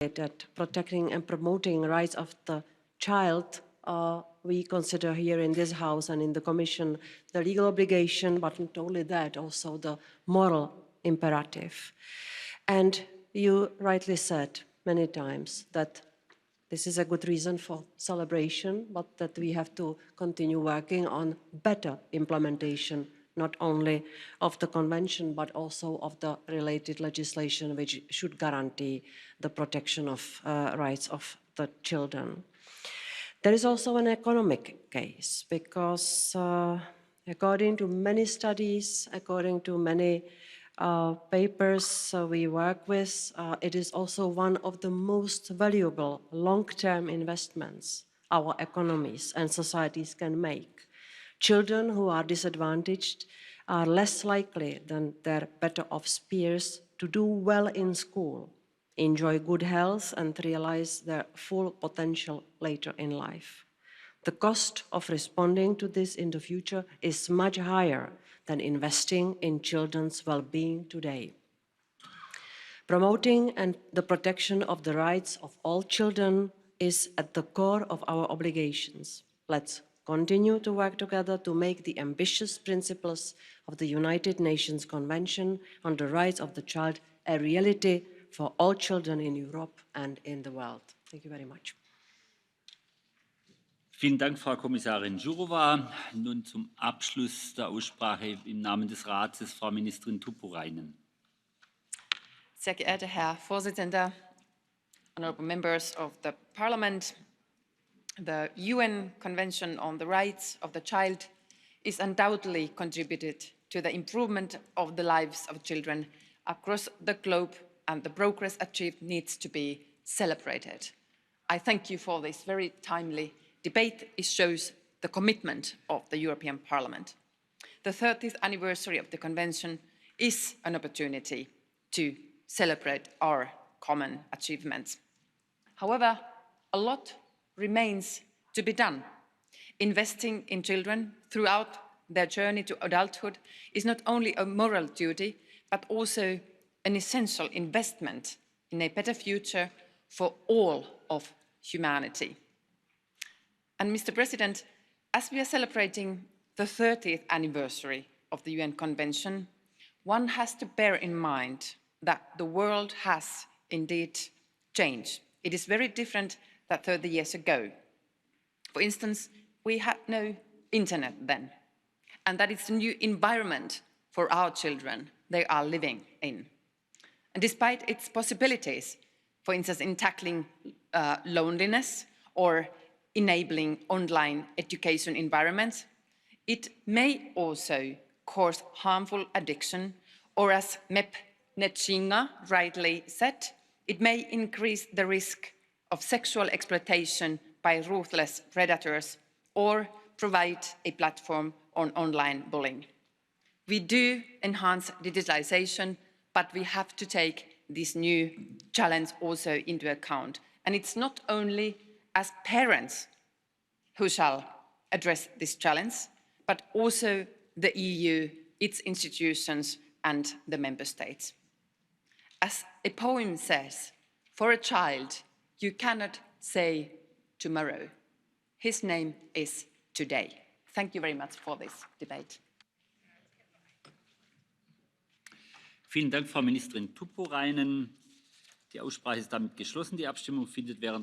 that protecting and promoting rights of the child, we consider here in this House and in the Commission the legal obligation, but not only that, also the moral imperative. And you rightly said many times that this is a good reason for celebration, but that we have to continue working on better implementation, not only of the Convention, but also of the related legislation which should guarantee the protection of rights of the children. There is also an economic case, because according to many studies, according to many papers we work with, it is also one of the most valuable long-term investments our economies and societies can make. Children who are disadvantaged are less likely than their better-off peers to do well in school, enjoy good health and realize their full potential later in life. The cost of responding to this in the future is much higher than investing in children's well-being today. Promoting and the protection of the rights of all children is at the core of our obligations. Let's continue to work together to make the ambitious principles of the United Nations Convention on the Rights of the Child a reality for all children in Europe and in the world. Thank you very much. Vielen Dank, Frau Kommissarin Jourová. Nun zum Abschluss der Aussprache im Namen des Rates Frau Ministerin Tuppurainen. Sehr geehrter Herr Vorsitzender, honourable members of the Parliament, the UN Convention on the Rights of the Child is undoubtedly contributed to the improvement of the lives of children across the globe, and the progress achieved needs to be celebrated. I thank you for this very timely debate. It shows the commitment of the European Parliament. The 30th anniversary of the Convention is an opportunity to celebrate our common achievements. However, a lot remains to be done. Investing in children throughout their journey to adulthood is not only a moral duty, but also an essential investment in a better future for all of humanity. And Mr. President, as we are celebrating the 30th anniversary of the UN Convention, one has to bear in mind that the world has indeed changed. It is very different than 30 years ago. For instance, we had no internet then, and that is a new environment for our children they are living in. And despite its possibilities, for instance, in tackling loneliness or enabling online education environments, it may also cause harmful addiction, or as MEP Netchinga rightly said, it may increase the risk of sexual exploitation by ruthless predators or provide a platform on online bullying. We do enhance digitalization, but we have to take this new challenge also into account. And it's not only as parents who shall address this challenge, but also the EU, its institutions, and the member states. As a poem says, for a child, you cannot say tomorrow. His name is today. Thank you very much for this debate. Vielen Dank, Frau Ministerin Tuppurainen. Die Aussprache ist damit geschlossen. Die Abstimmung findet während